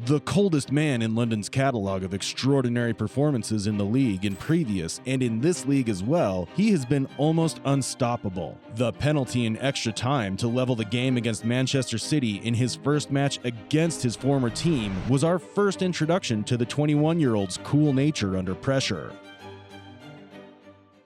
The coldest man in London's catalogue of extraordinary performances in the league in previous and in this league as well, he has been almost unstoppable. The penalty in extra time to level the game against Manchester City in his first match against his former team was our first introduction to the 21-year-old's cool nature under pressure.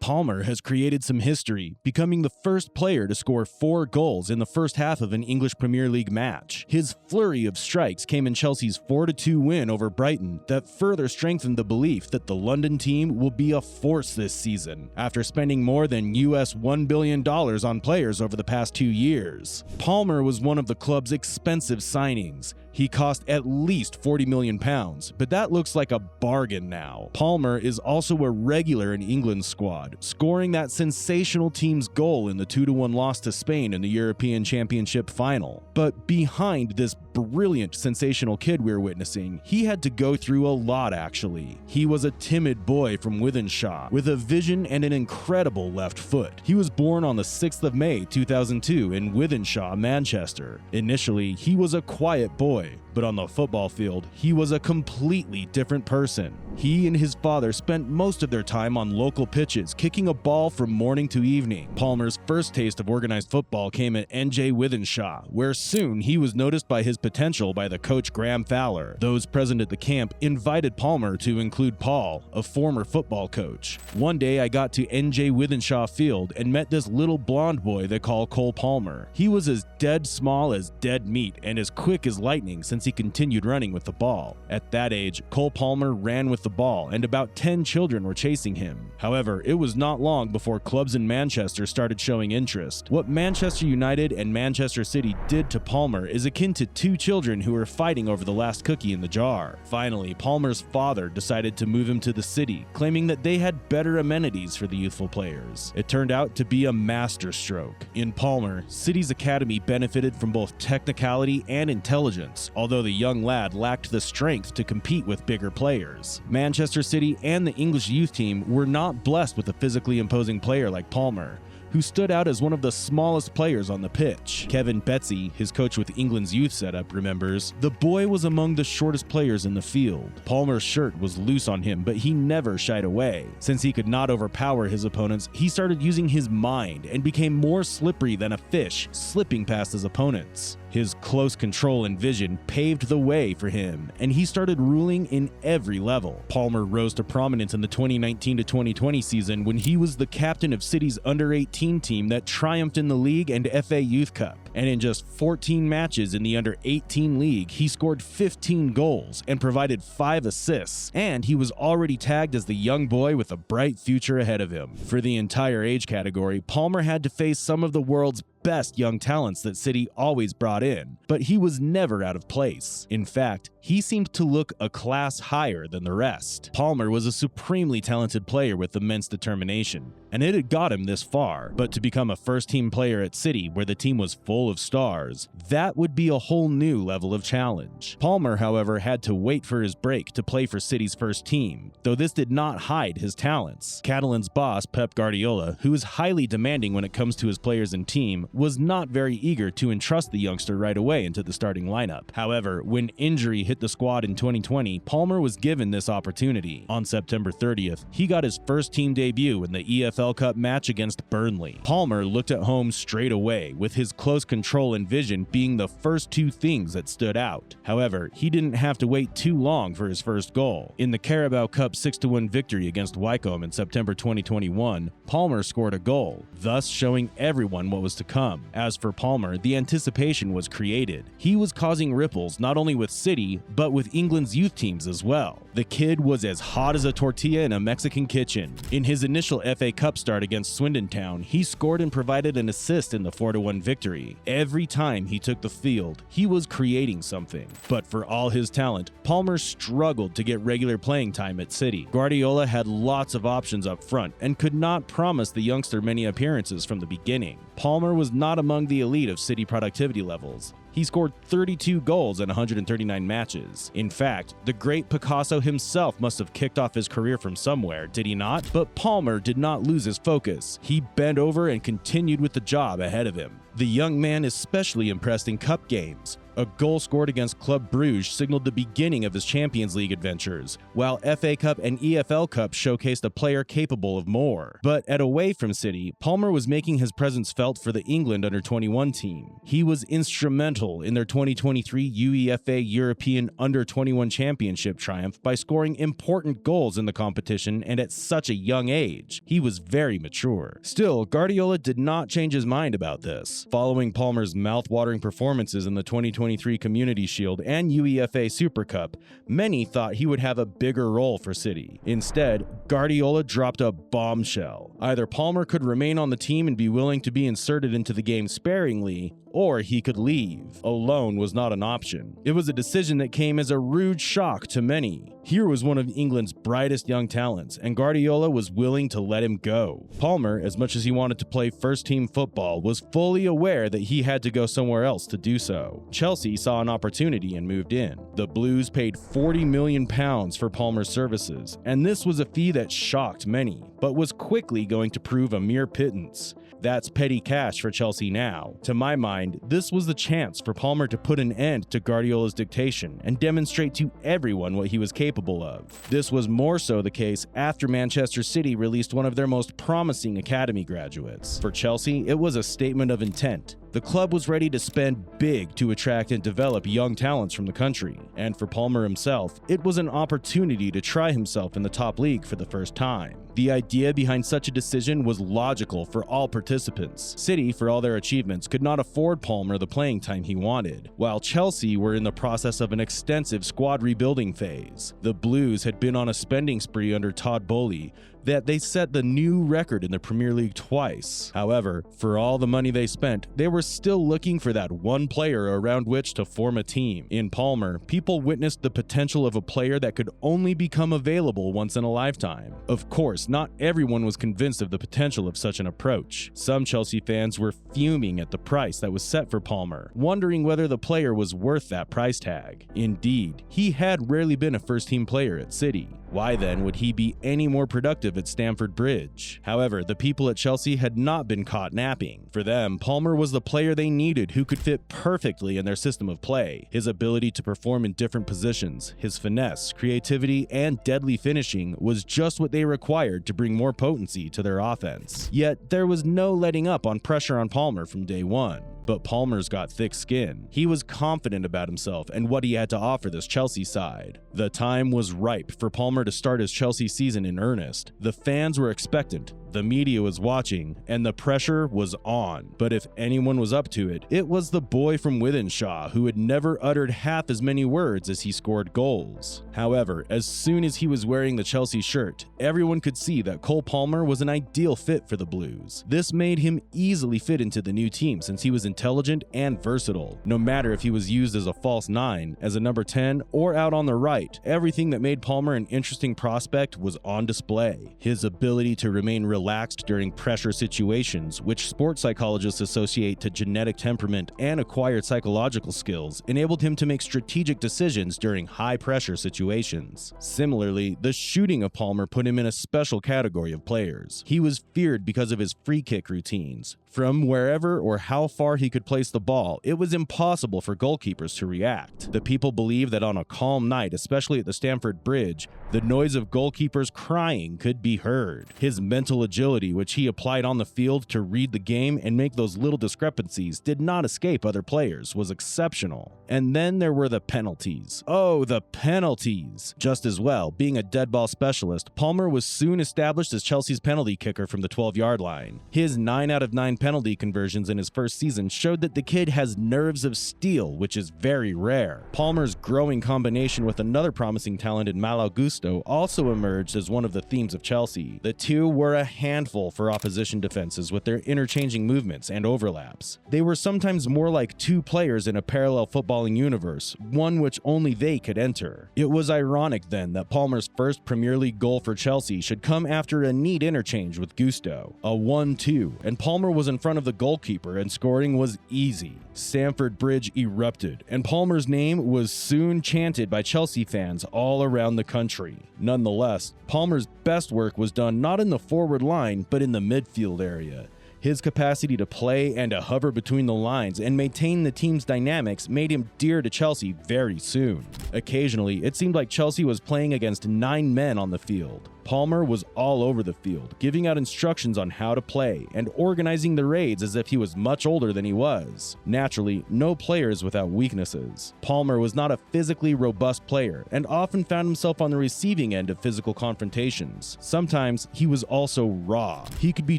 Palmer has created some history, becoming the first player to score 4 goals in the first half of an English Premier League match. His flurry of strikes came in Chelsea's 4-2 win over Brighton that further strengthened the belief that the London team will be a force this season, after spending more than US $1 billion on players over the past 2 years. Palmer was one of the club's expensive signings. He cost at least £40 million, but that looks like a bargain now. Palmer is also a regular in England's squad, scoring that sensational team's goal in the 2-1 loss to Spain in the European Championship final. But behind this brilliant, sensational kid we're witnessing, he had to go through a lot actually. He was a timid boy from Wythenshawe with a vision and an incredible left foot. He was born on the 6th of May 2002 in Wythenshawe, Manchester. Initially, he was a quiet boy, but on the football field, he was a completely different person. He and his father spent most of their time on local pitches, kicking a ball from morning to evening. Palmer's first taste of organized football came at NJ Wythenshawe, where soon he was noticed by his potential by the coach Graham Fowler. Those present at the camp invited Palmer to include Paul, a former football coach. One day I got to NJ Wythenshawe Field and met this little blonde boy they call Cole Palmer. He was as dead small as dead meat and as quick as lightning since he continued running with the ball. At that age, Cole Palmer ran with the ball and about 10 children were chasing him. However, it was not long before clubs in Manchester started showing interest. What Manchester United and Manchester City did to Palmer is akin to 2 children who were fighting over the last cookie in the jar. Finally, Palmer's father decided to move him to the city, claiming that they had better amenities for the youthful players. It turned out to be a masterstroke. In Palmer, City's academy benefited from both technicality and intelligence, although the young lad lacked the strength to compete with bigger players. Manchester City and the English youth team were not blessed with a physically imposing player like Palmer, who stood out as one of the smallest players on the pitch. Kevin Betsy, his coach with England's youth setup, remembers, "The boy was among the shortest players in the field. Palmer's shirt was loose on him, but he never shied away. Since he could not overpower his opponents, he started using his mind and became more slippery than a fish, slipping past his opponents. His close control and vision paved the way for him, and he started ruling in every level." Palmer rose to prominence in the 2019-2020 season when he was the captain of City's under-18 team that triumphed in the league and FA Youth Cup. And in just 14 matches in the under-18 league, he scored 15 goals and provided 5 assists, and he was already tagged as the young boy with a bright future ahead of him. For the entire age category, Palmer had to face some of the world's best young talents that City always brought in, but he was never out of place. In fact, he seemed to look a class higher than the rest. Palmer was a supremely talented player with immense determination, and it had got him this far, but to become a first-team player at City where the team was full of stars, that would be a whole new level of challenge. Palmer, however, had to wait for his break to play for City's first team, though this did not hide his talents. Catalan's boss, Pep Guardiola, who is highly demanding when it comes to his players and team, was not very eager to entrust the youngster right away into the starting lineup. However, when injury hit the squad in 2020, Palmer was given this opportunity. On September 30th, he got his first team debut in the EFL Cup match against Burnley. Palmer looked at home straight away, with his close control and vision being the first 2 things that stood out. However, he didn't have to wait too long for his first goal. In the Carabao Cup 6-1 victory against Wycombe in September 2021, Palmer scored a goal, thus showing everyone what was to come. As for Palmer, the anticipation was created. He was causing ripples not only with City, but with England's youth teams as well. The kid was as hot as a tortilla in a Mexican kitchen. In his initial FA Cup start against Swindon Town, he scored and provided an assist in the 4-1 victory. Every time he took the field, he was creating something. But for all his talent, Palmer struggled to get regular playing time at City. Guardiola had lots of options up front and could not promise the youngster many appearances from the beginning. Palmer was not among the elite of City productivity levels. He scored 32 goals in 139 matches. In fact, the great Picasso himself must have kicked off his career from somewhere, did he not? But Palmer did not lose his focus. He bent over and continued with the job ahead of him. The young man especially impressed in cup games. A goal scored against Club Brugge signaled the beginning of his Champions League adventures, while FA Cup and EFL Cup showcased a player capable of more. But at away from City, Palmer was making his presence felt for the England under-21 team. He was instrumental in their 2023 UEFA European Under-21 Championship triumph by scoring important goals in the competition and at such a young age. He was very mature. Still, Guardiola did not change his mind about this. Following Palmer's mouth-watering performances in the 2023 Community Shield and UEFA Super Cup, many thought he would have a bigger role for City. Instead, Guardiola dropped a bombshell. Either Palmer could remain on the team and be willing to be inserted into the game sparingly, or he could leave. A loan was not an option. It was a decision that came as a rude shock to many. Here was one of England's brightest young talents, and Guardiola was willing to let him go. Palmer, as much as he wanted to play first-team football, was fully aware that he had to go somewhere else to do so. Chelsea saw an opportunity and moved in. The Blues paid £40 million for Palmer's services, and this was a fee that shocked many, but was quickly going to prove a mere pittance. That's petty cash for Chelsea now. To my mind, this was the chance for Palmer to put an end to Guardiola's dictation and demonstrate to everyone what he was capable of. This was more so the case after Manchester City released one of their most promising academy graduates. For Chelsea, it was a statement of intent. The club was ready to spend big to attract and develop young talents from the country, and for Palmer himself, it was an opportunity to try himself in the top league for the first time. The idea behind such a decision was logical for all participants. City, for all their achievements, could not afford Palmer the playing time he wanted, while Chelsea were in the process of an extensive squad rebuilding phase. The Blues had been on a spending spree under Todd Boehly that they set the new record in the Premier League twice. However, for all the money they spent, they were still looking for that one player around which to form a team. In Palmer, people witnessed the potential of a player that could only become available once in a lifetime. Of course, not everyone was convinced of the potential of such an approach. Some Chelsea fans were fuming at the price that was set for Palmer, wondering whether the player was worth that price tag. Indeed, he had rarely been a first-team player at City. Why then would he be any more productive at Stamford Bridge? However, the people at Chelsea had not been caught napping. For them, Palmer was the player they needed who could fit perfectly in their system of play. His ability to perform in different positions, his finesse, creativity, and deadly finishing was just what they required to bring more potency to their offense. Yet, there was no letting up on pressure on Palmer from day one. But Palmer's got thick skin. He was confident about himself and what he had to offer this Chelsea side. The time was ripe for Palmer to start his Chelsea season in earnest. The fans were expectant, the media was watching, and the pressure was on. But if anyone was up to it, it was the boy from Wythenshawe who had never uttered half as many words as he scored goals. However, as soon as he was wearing the Chelsea shirt, everyone could see that Cole Palmer was an ideal fit for the Blues. This made him easily fit into the new team since he was intelligent and versatile. No matter if he was used as a false 9, as a number 10, or out on the right, everything that made Palmer an interesting prospect was on display. His ability to remain relaxed during pressure situations, which sports psychologists associate to genetic temperament and acquired psychological skills, enabled him to make strategic decisions during high-pressure situations. Similarly, the shooting of Palmer put him in a special category of players. He was feared because of his free kick routines. From wherever or how far he could place the ball, it was impossible for goalkeepers to react. The people believed that on a calm night, especially at the Stamford Bridge, the noise of goalkeepers crying could be heard. His mental agility, which he applied on the field to read the game and make those little discrepancies did not escape other players, was exceptional. And then there were the penalties. Oh, the penalties! Just as well, being a dead ball specialist, Palmer was soon established as Chelsea's penalty kicker from the 12-yard line. His 9 out of 9 penalty conversions in his first season showed that the kid has nerves of steel, which is very rare. Palmer's growing combination with another promising talent in Malo Gusto also emerged as one of the themes of Chelsea. The two were a handful for opposition defenses with their interchanging movements and overlaps. They were sometimes more like two players in a parallel footballing universe, one which only they could enter. It was ironic then that Palmer's first Premier League goal for Chelsea should come after a neat interchange with Gusto, a 1-2, and Palmer was in front of the goalkeeper and scoring was easy. Stamford Bridge erupted, and Palmer's name was soon chanted by Chelsea fans all around the country. Nonetheless, Palmer's best work was done not in the forward line, but in the midfield area. His capacity to play and to hover between the lines and maintain the team's dynamics made him dear to Chelsea very soon. Occasionally, it seemed like Chelsea was playing against 9 men on the field. Palmer was all over the field, giving out instructions on how to play and organizing the raids as if he was much older than he was. Naturally, no player is without weaknesses. Palmer was not a physically robust player and often found himself on the receiving end of physical confrontations. Sometimes he was also raw. He could be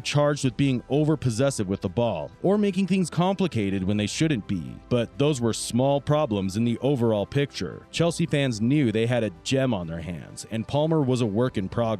charged with being over-possessive with the ball or making things complicated when they shouldn't be, but those were small problems in the overall picture. Chelsea fans knew they had a gem on their hands, and Palmer was a work in progress.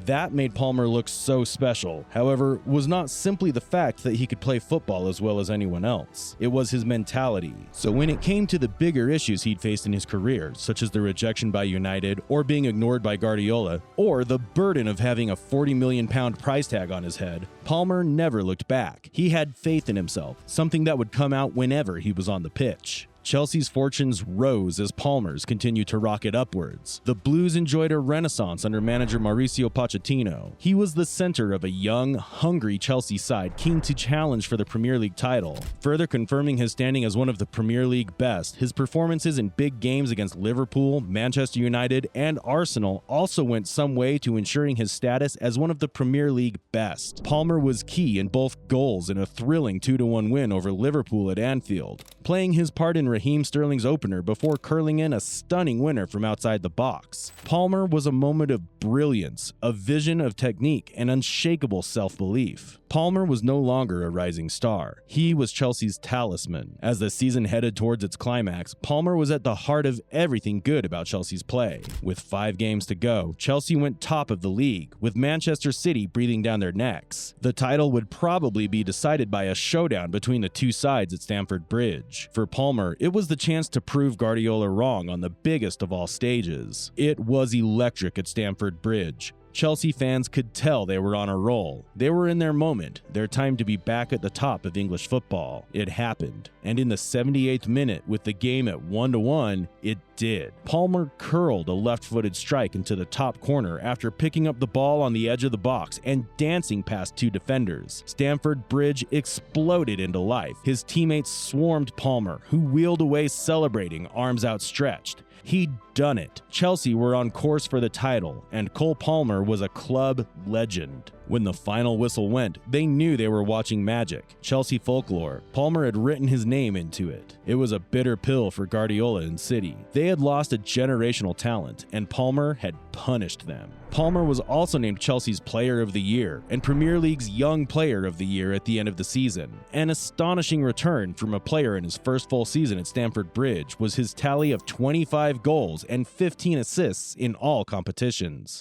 That made Palmer look so special, however, was not simply the fact that he could play football as well as anyone else. It was his mentality. So when it came to the bigger issues he'd faced in his career, such as the rejection by United or being ignored by Guardiola, or the burden of having a £40 million price tag on his head, Palmer never looked back. He had faith in himself, something that would come out whenever he was on the pitch. Chelsea's fortunes rose as Palmer's continued to rocket upwards. The Blues enjoyed a renaissance under manager Mauricio Pochettino. He was the center of a young, hungry Chelsea side keen to challenge for the Premier League title. Further confirming his standing as one of the Premier League best, his performances in big games against Liverpool, Manchester United, and Arsenal also went some way to ensuring his status as one of the Premier League best. Palmer was key in both goals in a thrilling 2-1 win over Liverpool at Anfield, playing his part in Raheem Sterling's opener before curling in a stunning winner from outside the box. Palmer was a moment of brilliance, a vision of technique, and unshakable self-belief. Palmer was no longer a rising star. He was Chelsea's talisman. As the season headed towards its climax, Palmer was at the heart of everything good about Chelsea's play. With 5 games to go, Chelsea went top of the league, with Manchester City breathing down their necks. The title would probably be decided by a showdown between the two sides at Stamford Bridge. For Palmer, it was the chance to prove Guardiola wrong on the biggest of all stages. It was electric at Stamford Bridge. Chelsea fans could tell they were on a roll. They were in their moment, their time to be back at the top of English football. It happened, and in the 78th minute, with the game at 1-1, it did. Palmer curled a left-footed strike into the top corner after picking up the ball on the edge of the box and dancing past 2 defenders. Stamford Bridge exploded into life. His teammates swarmed Palmer, who wheeled away celebrating, arms outstretched. He'd done it. Chelsea were on course for the title, and Cole Palmer was a club legend. When the final whistle went, they knew they were watching magic, Chelsea folklore. Palmer had written his name into it. It was a bitter pill for Guardiola and City. They had lost a generational talent, and Palmer had punished them. Palmer was also named Chelsea's Player of the Year and Premier League's Young Player of the Year at the end of the season. An astonishing return from a player in his first full season at Stamford Bridge was his tally of 25 goals and 15 assists in all competitions.